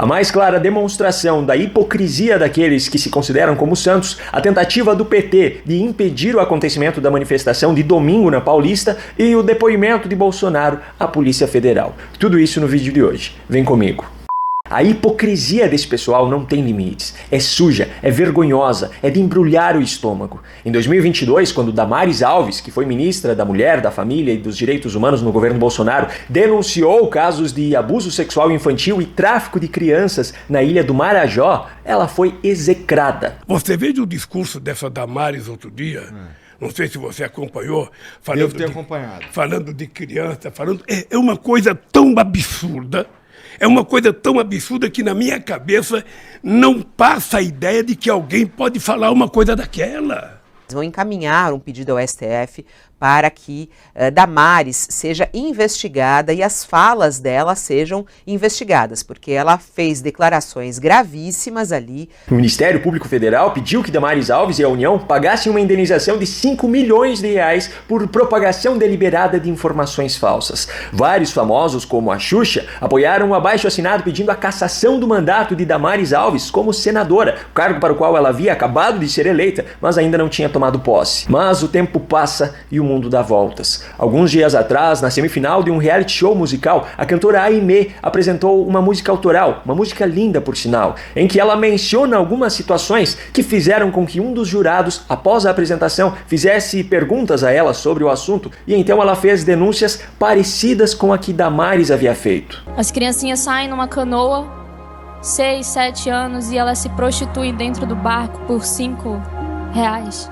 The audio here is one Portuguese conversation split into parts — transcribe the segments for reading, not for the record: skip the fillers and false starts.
A mais clara demonstração da hipocrisia daqueles que se consideram como santos, a tentativa do PT de impedir o acontecimento da manifestação de domingo na Paulista e o depoimento de Bolsonaro à Polícia Federal. Tudo isso no vídeo de hoje. Vem comigo. A hipocrisia desse pessoal não tem limites. É suja, é vergonhosa, é de embrulhar o estômago. Em 2022, quando Damares Alves, que foi ministra da Mulher, da Família e dos Direitos Humanos no governo Bolsonaro, denunciou casos de abuso sexual infantil e tráfico de crianças na ilha do Marajó, ela foi execrada. Você veja o discurso dessa Damares outro dia? Não sei se você acompanhou. Devo ter acompanhado. Falando de criança, é uma coisa tão absurda. É uma coisa tão absurda que na minha cabeça não passa a ideia de que alguém pode falar uma coisa daquela. Vão encaminhar um pedido ao STF para que Damares seja investigada e as falas dela sejam investigadas, porque ela fez declarações gravíssimas ali. O Ministério Público Federal pediu que Damares Alves e a União pagassem uma indenização de 5 milhões de reais por propagação deliberada de informações falsas. Vários famosos, como a Xuxa, apoiaram um abaixo-assinado pedindo a cassação do mandato de Damares Alves como senadora, cargo para o qual ela havia acabado de ser eleita, mas ainda não tinha tomado posse. Mas o tempo passa e o mundo dá voltas. Alguns dias atrás, na semifinal de um reality show musical, a cantora Aimee apresentou uma música autoral, uma música linda por sinal, em que ela menciona algumas situações que fizeram com que um dos jurados, após a apresentação, fizesse perguntas a ela sobre o assunto, e então ela fez denúncias parecidas com a que Damares havia feito. As criancinhas saem numa canoa, 6, 7 anos, e elas se prostituem dentro do barco por R$5.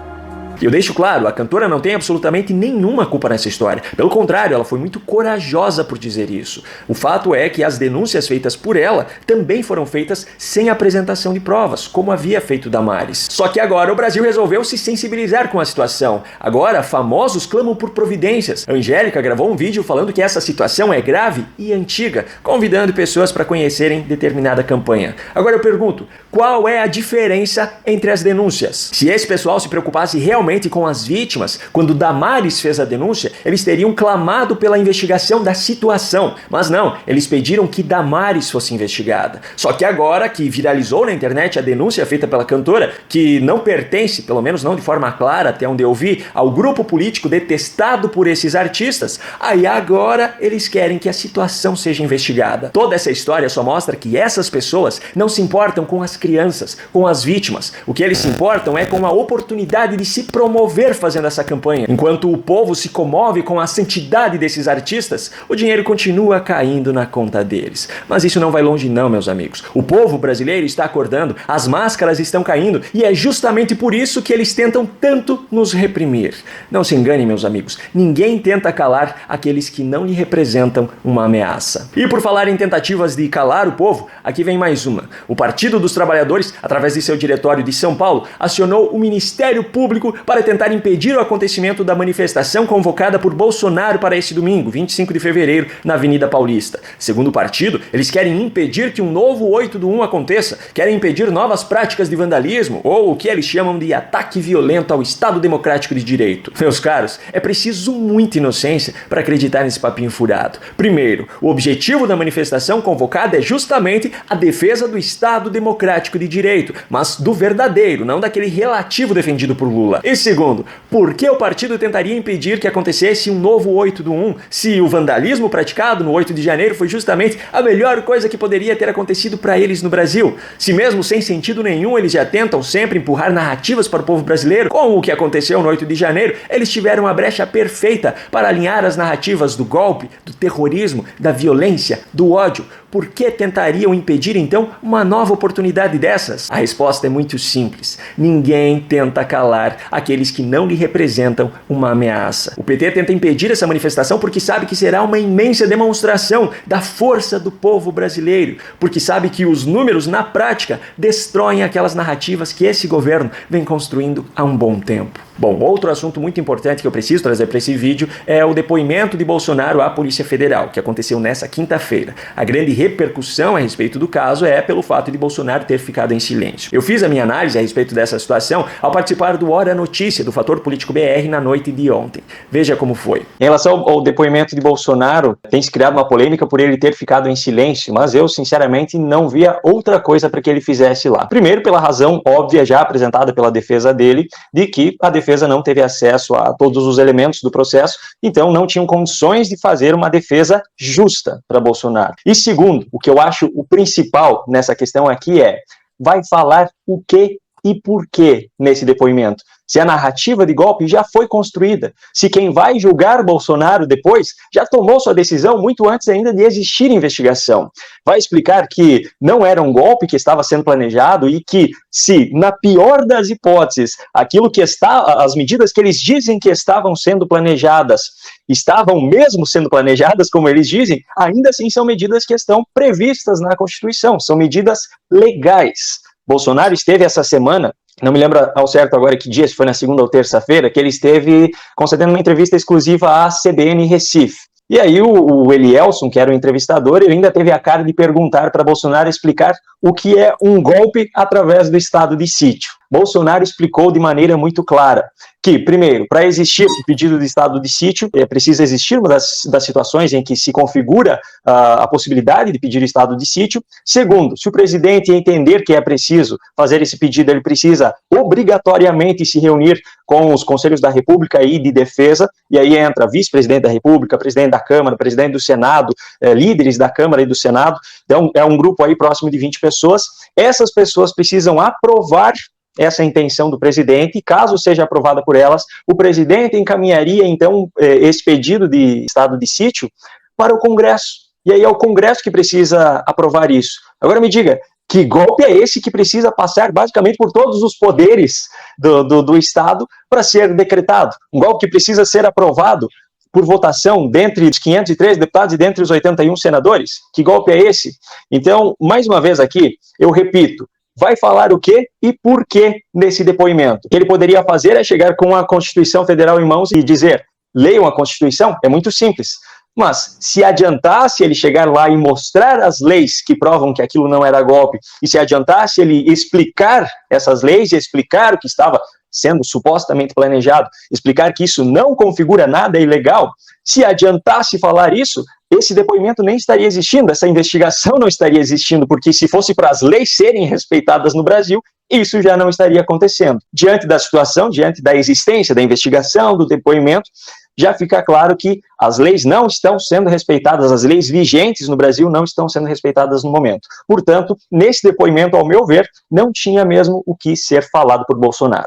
E eu deixo claro, a cantora não tem absolutamente nenhuma culpa nessa história. Pelo contrário, ela foi muito corajosa por dizer isso. O fato é que as denúncias feitas por ela também foram feitas sem apresentação de provas, como havia feito Damares. Só que agora o Brasil resolveu se sensibilizar com a situação. Agora, famosos clamam por providências. A Angélica gravou um vídeo falando que essa situação é grave e antiga, convidando pessoas para conhecerem determinada campanha. Agora eu pergunto, qual é a diferença entre as denúncias? Se esse pessoal se preocupasse realmente com as vítimas, quando Damares fez a denúncia, eles teriam clamado pela investigação da situação. Mas não, eles pediram que Damares fosse investigada. Só que agora que viralizou na internet a denúncia feita pela cantora, que não pertence, pelo menos não de forma clara, até onde eu vi, ao grupo político detestado por esses artistas, aí agora eles querem que a situação seja investigada. Toda essa história só mostra que essas pessoas não se importam com as crianças, com as vítimas. O que eles se importam é com a oportunidade de se promover fazendo essa campanha. Enquanto o povo se comove com a santidade desses artistas, o dinheiro continua caindo na conta deles. Mas isso não vai longe não, meus amigos. O povo brasileiro está acordando, as máscaras estão caindo e é justamente por isso que eles tentam tanto nos reprimir. Não se enganem, meus amigos. Ninguém tenta calar aqueles que não lhe representam uma ameaça. E por falar em tentativas de calar o povo, aqui vem mais uma. O Partido dos Trabalhadores, através de seu diretório de São Paulo, acionou o Ministério Público para tentar impedir o acontecimento da manifestação convocada por Bolsonaro para esse domingo, 25 de fevereiro, na Avenida Paulista. Segundo o partido, eles querem impedir que um novo 8/1 aconteça, querem impedir novas práticas de vandalismo, ou o que eles chamam de ataque violento ao Estado Democrático de Direito. Meus caros, é preciso muita inocência para acreditar nesse papinho furado. Primeiro, o objetivo da manifestação convocada é justamente a defesa do Estado Democrático de Direito, mas do verdadeiro, não daquele relativo defendido por Lula. E segundo, por que o partido tentaria impedir que acontecesse um novo 8/1 se o vandalismo praticado no 8 de janeiro foi justamente a melhor coisa que poderia ter acontecido para eles no Brasil? Se mesmo sem sentido nenhum eles já tentam sempre empurrar narrativas para o povo brasileiro, como o que aconteceu no 8 de janeiro, eles tiveram a brecha perfeita para alinhar as narrativas do golpe, do terrorismo, da violência, do ódio. Por que tentariam impedir então uma nova oportunidade dessas? A resposta é muito simples. Ninguém tenta calar aqueles que não lhe representam uma ameaça. O PT tenta impedir essa manifestação porque sabe que será uma imensa demonstração da força do povo brasileiro, porque sabe que os números, na prática, destroem aquelas narrativas que esse governo vem construindo há um bom tempo. Bom, outro assunto muito importante que eu preciso trazer para esse vídeo é o depoimento de Bolsonaro à Polícia Federal, que aconteceu nessa quinta-feira. A grande repercussão a respeito do caso é pelo fato de Bolsonaro ter ficado em silêncio. Eu fiz a minha análise a respeito dessa situação ao participar do Hora Notícia, do Fator Político BR, na noite de ontem. Veja como foi. Em relação ao depoimento de Bolsonaro, tem se criado uma polêmica por ele ter ficado em silêncio, mas eu, sinceramente, não via outra coisa para que ele fizesse lá. Primeiro, pela razão óbvia já apresentada pela defesa dele, de que a defesa não teve acesso a todos os elementos do processo, então não tinham condições de fazer uma defesa justa para Bolsonaro. E segundo, o que eu acho o principal nessa questão aqui é, vai falar o que e por quê nesse depoimento? Se a narrativa de golpe já foi construída, se quem vai julgar Bolsonaro depois já tomou sua decisão muito antes ainda de existir investigação. Vai explicar que não era um golpe que estava sendo planejado e que, se, na pior das hipóteses, aquilo que as medidas que eles dizem que estavam sendo planejadas, estavam mesmo sendo planejadas, como eles dizem, ainda assim são medidas que estão previstas na Constituição, são medidas legais. Bolsonaro esteve essa semana, não me lembro ao certo agora que dia, se foi na segunda ou terça-feira, que ele esteve concedendo uma entrevista exclusiva à CBN Recife. E aí o Elielson, que era o entrevistador, ele ainda teve a cara de perguntar para Bolsonaro explicar o que é um golpe através do estado de sítio. Bolsonaro explicou de maneira muito clara que, primeiro, para existir o pedido de estado de sítio, precisa existir uma das situações em que se configura a possibilidade de pedir estado de sítio. Segundo, se o presidente entender que é preciso fazer esse pedido, ele precisa obrigatoriamente se reunir com os Conselhos da República e de Defesa, e aí entra vice-presidente da República, presidente da Câmara, presidente do Senado, líderes da Câmara e do Senado, então é um grupo aí próximo de 20 pessoas. Essas pessoas precisam aprovar essa intenção do presidente, e caso seja aprovada por elas, o presidente encaminharia, então, esse pedido de estado de sítio para o Congresso. E aí é o Congresso que precisa aprovar isso. Agora me diga, que golpe é esse que precisa passar basicamente por todos os poderes do Estado para ser decretado? Um golpe que precisa ser aprovado por votação dentre os 503 deputados e dentre os 81 senadores? Que golpe é esse? Então, mais uma vez aqui, eu repito, vai falar o quê e por quê nesse depoimento? O que ele poderia fazer é chegar com a Constituição Federal em mãos e dizer, leiam a Constituição, é muito simples. Mas se adiantasse ele chegar lá e mostrar as leis que provam que aquilo não era golpe, e se adiantasse ele explicar essas leis e explicar o que estava sendo supostamente planejado, explicar que isso não configura nada ilegal, se adiantasse falar isso, esse depoimento nem estaria existindo, essa investigação não estaria existindo, porque se fosse para as leis serem respeitadas no Brasil, isso já não estaria acontecendo. Diante da situação, diante da existência da investigação, do depoimento, já fica claro que as leis não estão sendo respeitadas, as leis vigentes no Brasil não estão sendo respeitadas no momento. Portanto, nesse depoimento, ao meu ver, não tinha mesmo o que ser falado por Bolsonaro.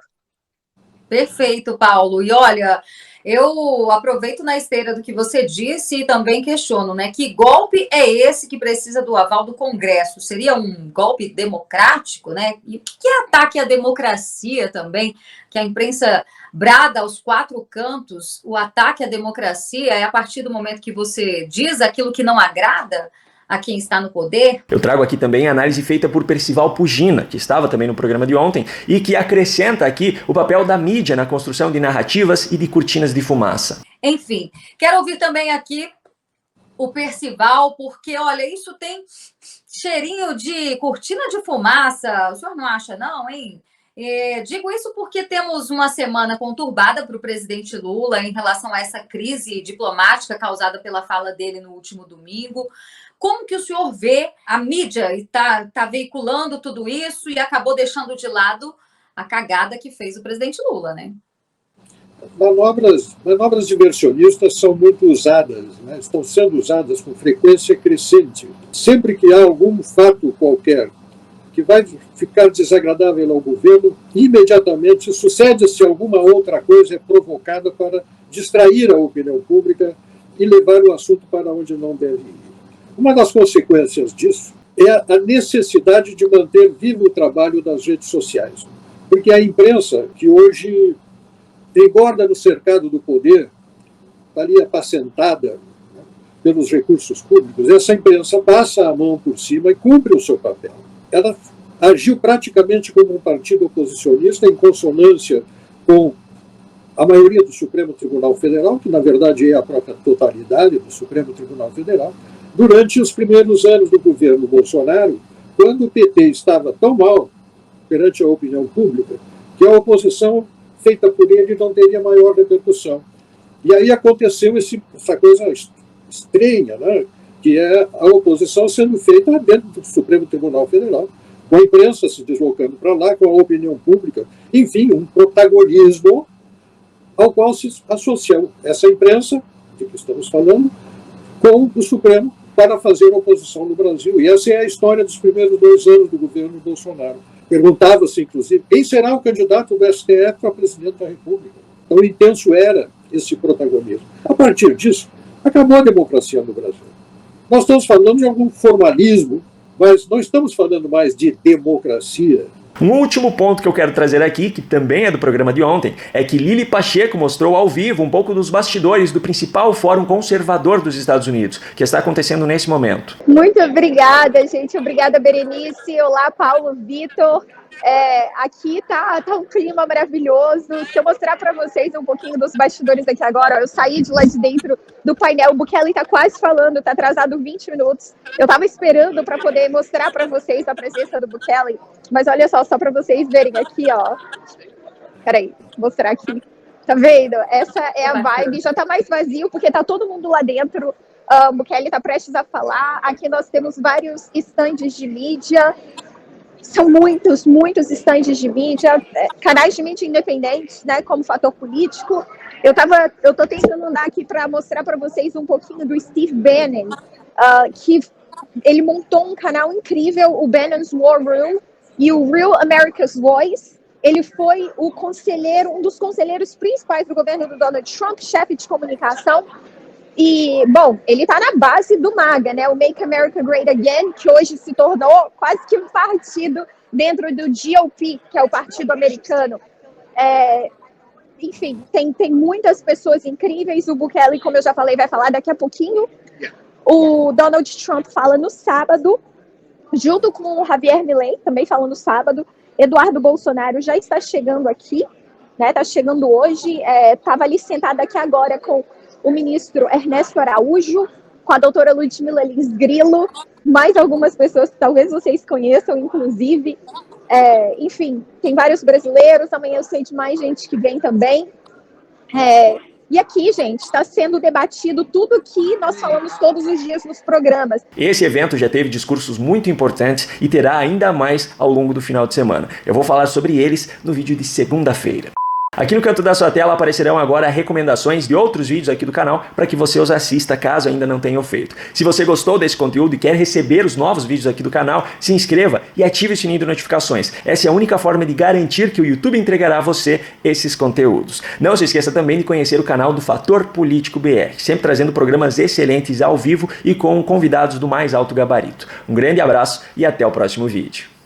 Perfeito, Paulo. E olha, eu aproveito na esteira do que você disse e também questiono, né? Que golpe é esse que precisa do aval do Congresso? Seria um golpe democrático, né? E o que é ataque à democracia também? Que a imprensa brada aos quatro cantos, o ataque à democracia é a partir do momento que você diz aquilo que não agrada a quem está no poder? Eu trago aqui também a análise feita por Percival Pugina, que estava também no programa de ontem, e que acrescenta aqui o papel da mídia na construção de narrativas e de cortinas de fumaça. Enfim, quero ouvir também aqui o Percival, porque, olha, isso tem cheirinho de cortina de fumaça, o senhor não acha não, hein? Digo isso porque temos uma semana conturbada para o presidente Lula em relação a essa crise diplomática causada pela fala dele no último domingo. Como que o senhor vê a mídia está veiculando tudo isso e acabou deixando de lado a cagada que fez o presidente Lula, né? Manobras diversionistas são muito usadas, né? Estão sendo usadas com frequência crescente. Sempre que há algum fato qualquer que vai ficar desagradável ao governo, imediatamente sucede-se alguma outra coisa provocada para distrair a opinião pública e levar o assunto para onde não deve ir. Uma das consequências disso é a necessidade de manter vivo o trabalho das redes sociais. Porque a imprensa, que hoje engorda no cercado do poder, está ali apacentada, né, pelos recursos públicos, essa imprensa passa a mão por cima e cumpre o seu papel. Ela agiu praticamente como um partido oposicionista em consonância com a maioria do Supremo Tribunal Federal, que na verdade é a própria totalidade do Supremo Tribunal Federal, durante os primeiros anos do governo Bolsonaro, quando o PT estava tão mal perante a opinião pública, que a oposição feita por ele não teria maior repercussão. E aí aconteceu essa coisa estranha, né? Que é a oposição sendo feita dentro do Supremo Tribunal Federal, com a imprensa se deslocando para lá, com a opinião pública, enfim, um protagonismo ao qual se associou essa imprensa, de que estamos falando, com o Supremo para fazer oposição no Brasil. E essa é a história dos primeiros 2 anos do governo Bolsonaro. Perguntava-se, inclusive, quem será o candidato do STF para presidente da República? Tão intenso era esse protagonismo. A partir disso, acabou a democracia no Brasil. Nós estamos falando de algum formalismo, mas não estamos falando mais de democracia. Um último ponto que eu quero trazer aqui, que também é do programa de ontem, é que Lili Pacheco mostrou ao vivo um pouco dos bastidores do principal fórum conservador dos Estados Unidos, que está acontecendo nesse momento. Muito obrigada, gente. Obrigada, Berenice. Olá, Paulo, Vitor. Aqui tá um clima maravilhoso. Se eu mostrar para vocês um pouquinho dos bastidores aqui agora, eu saí de lá de dentro do painel, o Bukele tá quase falando, tá atrasado 20 minutos. Eu tava esperando para poder mostrar para vocês a presença do Bukele, mas olha só para vocês verem aqui, ó. Peraí, vou mostrar aqui. Tá vendo? Essa é a vibe. Já tá mais vazio, porque tá todo mundo lá dentro. O Bukele tá prestes a falar. Aqui nós temos vários estandes de mídia. São muitos estandes de mídia, canais de mídia independentes, né, como fator político. Eu tô tentando andar aqui para mostrar para vocês um pouquinho do Steve Bannon, que ele montou um canal incrível, o Bannon's War Room e o Real America's Voice. Ele foi o conselheiro, um dos conselheiros principais do governo do Donald Trump, chefe de comunicação. E, bom, ele está na base do MAGA, né, o Make America Great Again, que hoje se tornou quase que um partido dentro do GOP, que é o partido americano. Enfim, tem muitas pessoas incríveis. O Bukele, como eu já falei, vai falar daqui a pouquinho. O Donald Trump fala no sábado, junto com o Javier Milei, também fala no sábado. Eduardo Bolsonaro já está chegando aqui, né, está chegando hoje. Estava ali sentado aqui agora com o ministro Ernesto Araújo, com a doutora Ludmila Lins Grilo, mais algumas pessoas que talvez vocês conheçam, inclusive. Enfim, tem vários brasileiros, amanhã eu sei de mais gente que vem também. E aqui, gente, está sendo debatido tudo que nós falamos todos os dias nos programas. Esse evento já teve discursos muito importantes e terá ainda mais ao longo do final de semana. Eu vou falar sobre eles no vídeo de segunda-feira. Aqui no canto da sua tela aparecerão agora recomendações de outros vídeos aqui do canal para que você os assista caso ainda não tenha feito. Se você gostou desse conteúdo e quer receber os novos vídeos aqui do canal, se inscreva e ative o sininho de notificações. Essa é a única forma de garantir que o YouTube entregará a você esses conteúdos. Não se esqueça também de conhecer o canal do Fator Político BR, sempre trazendo programas excelentes ao vivo e com convidados do mais alto gabarito. Um grande abraço e até o próximo vídeo.